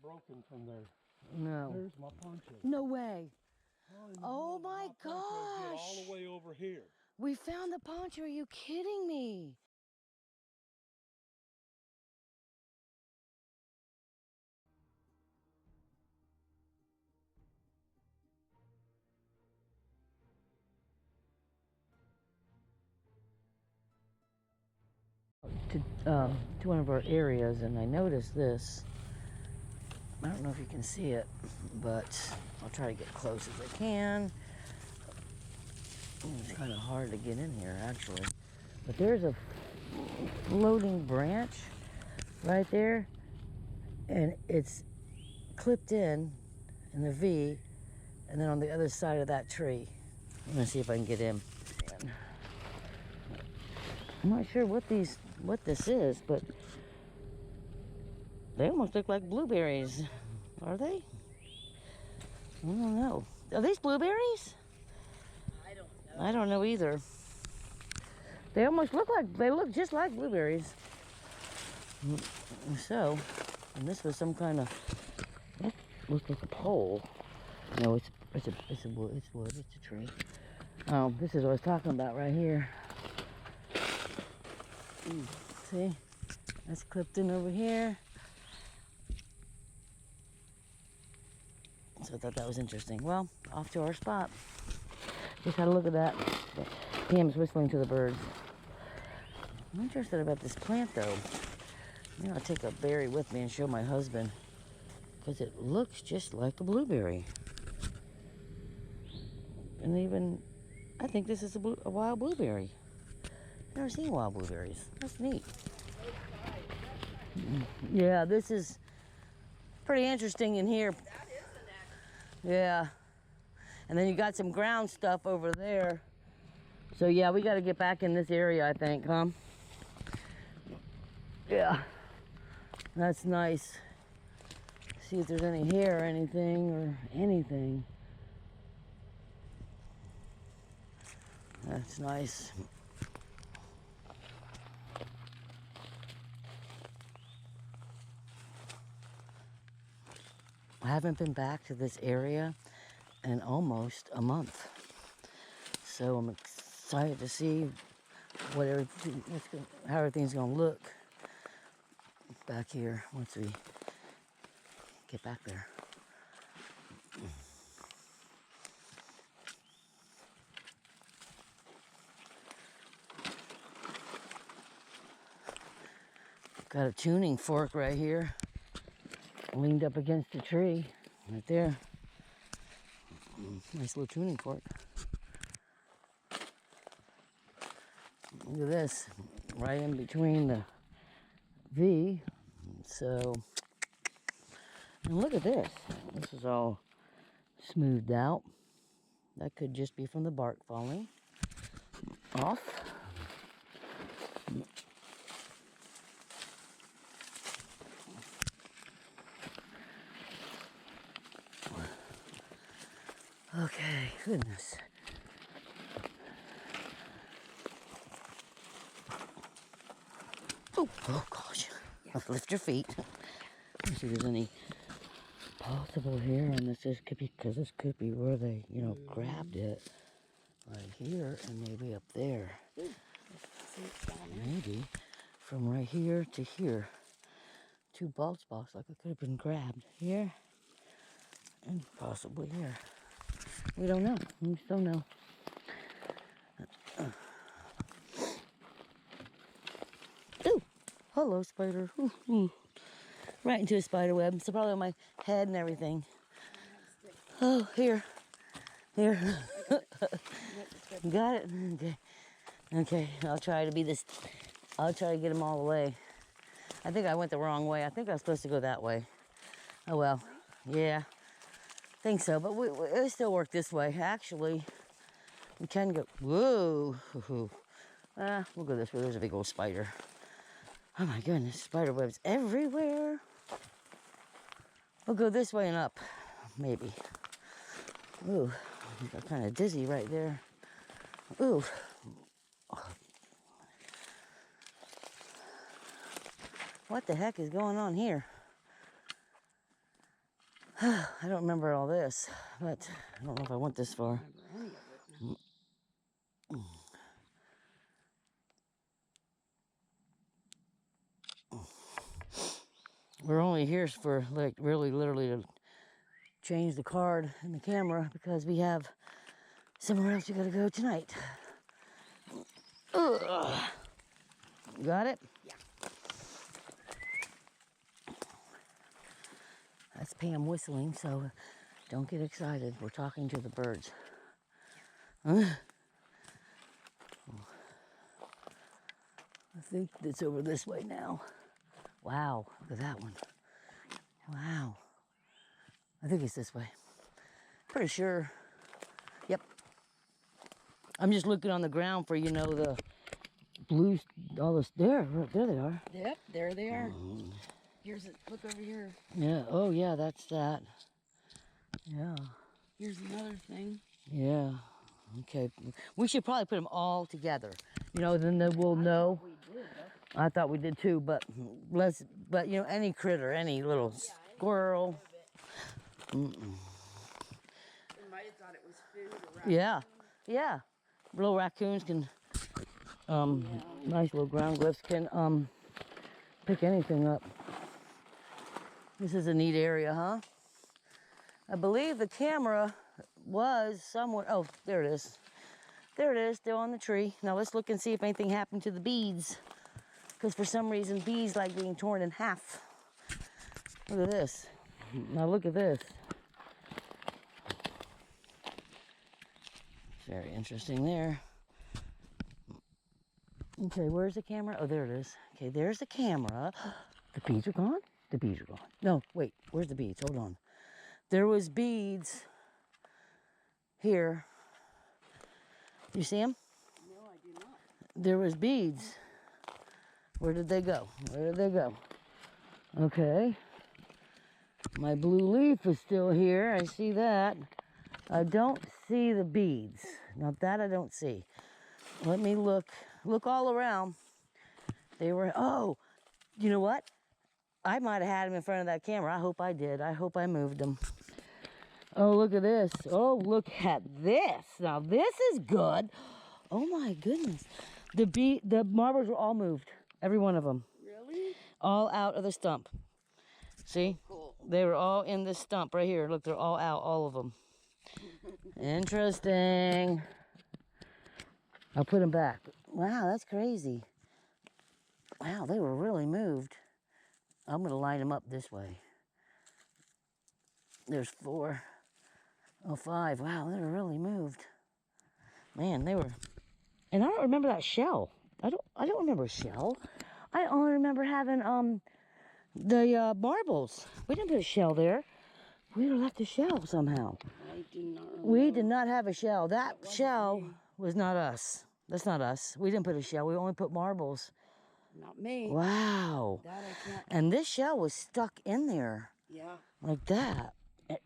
broken from there. No. There's my poncho. No way. Oh my gosh. All gosh. the way over here. We found the poncho. Are you kidding me? To one of our areas, and I noticed this. I don't know if you can see it, but I'll try to get close as I can. It's kind of hard to get in here, actually. But there's a floating branch right there, and it's clipped in the V, and then on the other side of that tree. I'm gonna see if I can get in. I'm not sure what this is, but they almost look like blueberries. Are they? I don't know. Are these blueberries? I don't know. I don't know either. They look just like blueberries. So, and this was some kind of, that looks like a pole. No, it's wood. It's a tree. Oh, this is what I was talking about right here. See, that's clipped in over here. So I thought that was interesting. Well, off to our spot. Just had a look at that. Pam's whistling to the birds. I'm interested about this plant, though. Maybe I'll take a berry with me and show my husband, because it looks just like a blueberry. And even, I think this is a wild blueberry. Never seen wild blueberries. That's neat. Yeah, this is pretty interesting in here. That is an actual. Yeah. And then you got some ground stuff over there. So yeah, we got to get back in this area, I think, huh? Yeah. That's nice. See if there's any hair or anything. That's nice. I haven't been back to this area in almost a month. So I'm excited to see how everything's going to look back here once we get back there. Got a tuning fork right here, leaned up against the tree, right there. Nice little tuning fork. Look at this, right in between the V. So, and look at this. This is all smoothed out. That could just be from the bark falling off. Okay, goodness. Oh gosh. Let's lift your feet. Let's see if there's any possible hair on this. This could be where they, grabbed it. Right here and maybe up there. Maybe from right here to here. 2 bald spots like it could have been grabbed here and possibly here. We don't know. We just don't know. Ooh! Hello, spider. Ooh, ooh. Right into a spider web. So probably on my head and everything. Oh, here. Here. Got it? Okay. Okay, I'll try to get them all the way. I think I went the wrong way. I think I was supposed to go that way. Oh well. Yeah. Think so, but we still work this way. Actually, we can go. Whoa. We'll go this way. There's a big old spider. Oh my goodness, spider webs everywhere. We'll go this way and up, maybe. Ooh, I got kind of dizzy right there. Ooh. What the heck is going on here? I don't remember all this, but I don't know if I went this far. Remember any of it. We're only here for like really literally to change the card and the camera because we have somewhere else we gotta go tonight. Ugh. Got it? Yeah. That's Pam whistling, so don't get excited. We're talking to the birds. I think it's over this way now. Wow, look at that one. Wow. I think it's this way. Pretty sure. Yep. I'm just looking on the ground for, you know, the blue, all this. There they are. Yep, there they are. Here's it. Look over here. Yeah, oh yeah, that's that. Yeah. Here's another thing. Yeah. Okay. We should probably put them all together. You know, then we'll know. We did. I thought we did too, but but you know, any critter, any little squirrel. We might have thought it was food or raccoon. Yeah. Yeah. Little raccoons can, nice little ground glyphs can, pick anything up. This is a neat area, huh? I believe the camera was somewhere. Oh, there it is. There it is, still on the tree. Now let's look and see if anything happened to the beads. Because for some reason, bees like being torn in half. Look at this. Now look at this. Very interesting there. Okay, where's the camera? Oh, there it is. Okay, there's the camera. The beads are gone? The beads are gone. No, wait, where's the beads? Hold on. There was beads here. You see them? No, I do not. There was beads. Where did they go? Where did they go? Okay. My blue leaf is still here. I see that. I don't see the beads. Now that I don't see. Let me look. Look all around. They were, oh, you know what? I might have had them in front of that camera. I hope I did. I hope I moved them. Oh, look at this. Oh, look at this. Now this is good. Oh my goodness. The marbles were all moved. Every one of them. Really? All out of the stump. See? Cool. They were all in this stump right here. Look, they're all out, all of them. Interesting. I'll put them back. Wow, that's crazy. Wow, they were really moved. I'm going to line them up this way. There's 4. Oh, 5. Wow, they were really moved. Man, they were. And I don't remember that shell. I don't remember a shell. I only remember having the marbles. We didn't put a shell there. We left a shell somehow. I do not remember. We did not have a shell. That shell was not us. That's not us. We didn't put a shell. We only put marbles. Not me. Wow. That I can't. And this shell was stuck in there Yeah. like that.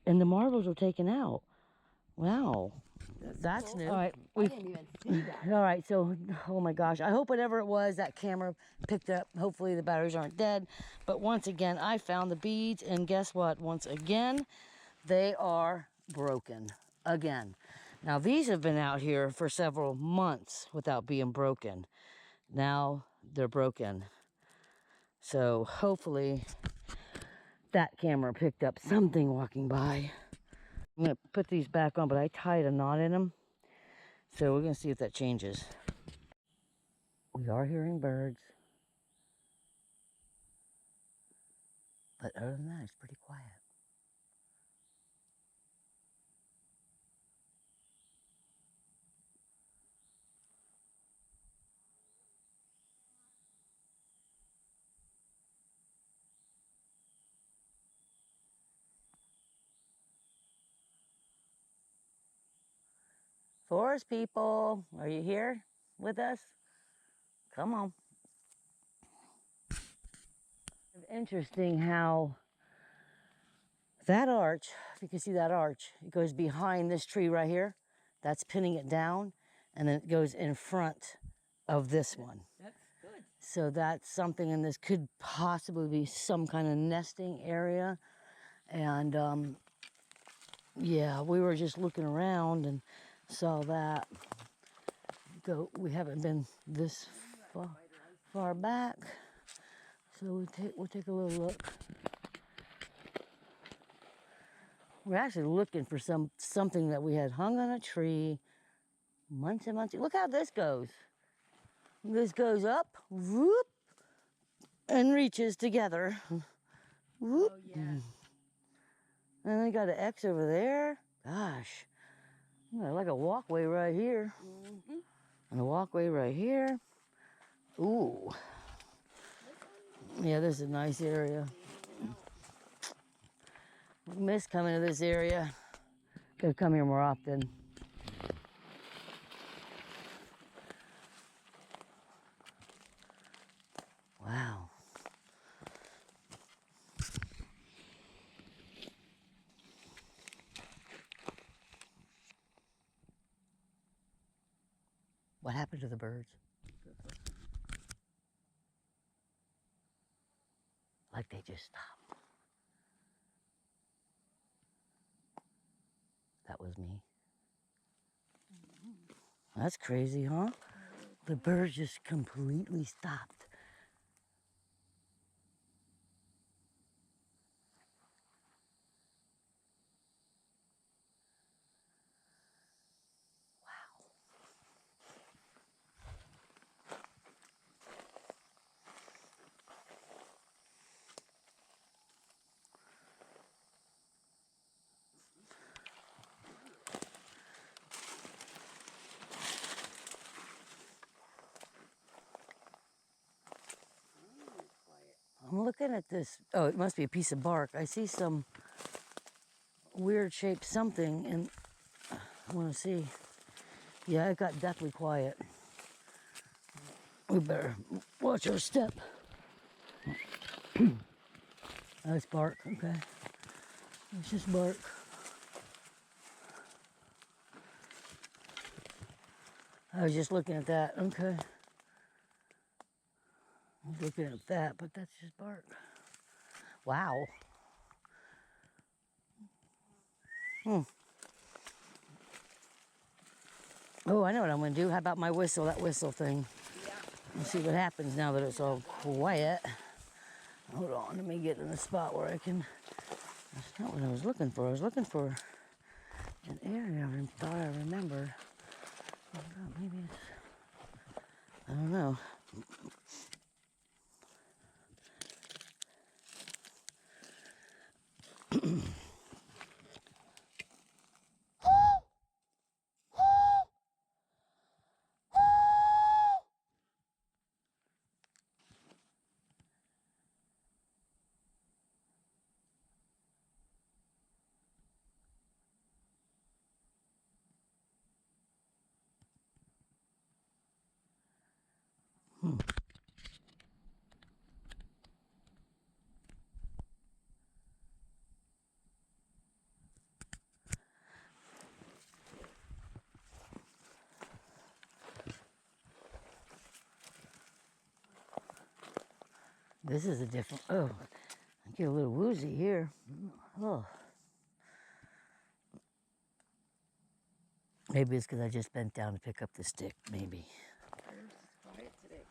And the marbles were taken out. Wow. That's cool. new. All right. I didn't even see that. All right. So, oh my gosh. I hope whatever it was, that camera picked up. Hopefully the batteries aren't dead. But once again, I found the beads. And guess what? Once again, they are broken. Again. Now, these have been out here for several months without being broken. Now, they're broken. So, hopefully, that camera picked up something walking by. I'm going to put these back on, but I tied a knot in them. So, we're going to see if that changes. We are hearing birds. But other than that, it's pretty quiet. Forest people, are you here with us? Come on. Interesting how that arch, if you can see that arch, it goes behind this tree right here. That's pinning it down, and then it goes in front of this one. That's good. So that's something, and this could possibly be some kind of nesting area. And yeah, we were just looking around and saw that. We haven't been this far back, so we'll take a little look. We're actually looking for something that we had hung on a tree months and months. Look how this goes. This goes up, whoop, and reaches together. Whoop. Oh, yeah. And they got an X over there. Gosh, like a walkway right here. Mm-hmm. And a walkway right here. Ooh. Yeah, this is a nice area. I miss coming to this area. Gotta come here more often. Wow. What happened to the birds? Like they just stopped. That was me. That's crazy, huh? The birds just completely stopped. Wow. I'm looking at this. Oh, it must be a piece of bark. I see some weird shaped something, and I want to see. Yeah, it got deathly quiet. We better watch our step. That's bark, okay. It's just bark. I was just looking at that, okay. I was looking at that, but that's just bark. Wow. Hmm. Oh, I know what I'm gonna do. How about my whistle, that whistle thing? Yeah. Let's see what happens now that it's all quiet. Hold on, let me get in a spot where I can. That's not what I was looking for. I was looking for an area I thought I remembered. Oh, maybe it's. I don't know. This is a different. Oh, I get a little woozy here. Oh. Maybe it's because I just bent down to pick up the stick. Maybe. There's quiet today.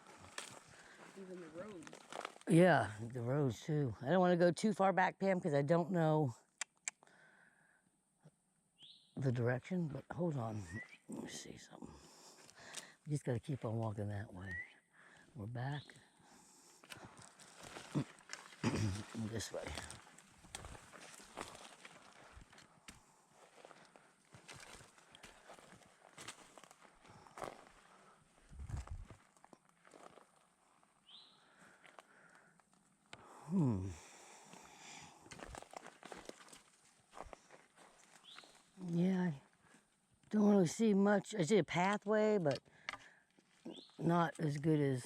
Even the roads. Yeah, the roads too. I don't want to go too far back, Pam, because I don't know the direction. But hold on. Let me see something. We just got to keep on walking that way. We're back. This way. Yeah, I don't really see much. I see a pathway, but not as good as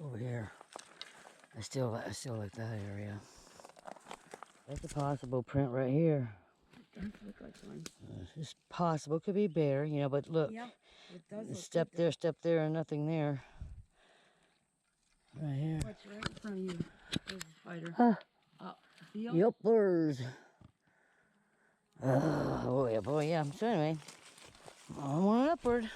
over here. I still like that area. That's a possible print right here. It does look like one. It's possible. Could be bear, you know, but look. Yeah, it does look Step there, and nothing there. Right here. What's right in front of you? There's a spider. Huh. Oh, feel? Yep, there's. Oh, boy, yeah. So anyway, onward and upward.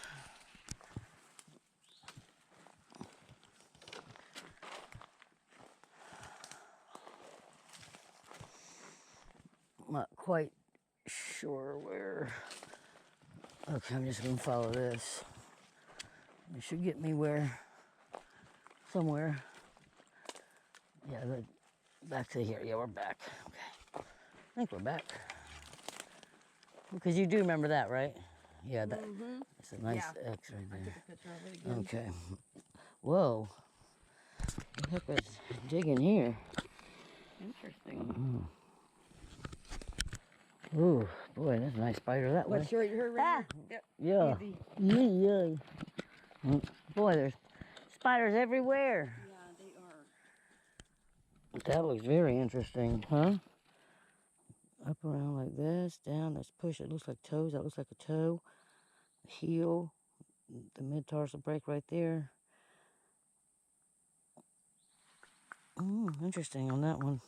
Not quite sure where. Okay, I'm just gonna follow this. It should get me somewhere. Yeah, back to here. Yeah, we're back. Okay, I think we're back. Because you do remember that, right? Yeah, that's a nice X right there. I took a picture of it again. Okay. Whoa. What the heck was digging here? Interesting. Ooh, boy, that's a nice spider that way. What's your right here? Yeah. Easy. Yeah. Boy, there's spiders everywhere. Yeah, they are. That looks very interesting, huh? Up around like this, down, let's push. It looks like toes. That looks like a toe. Heel. The mid-tarsal break right there. Interesting on that one.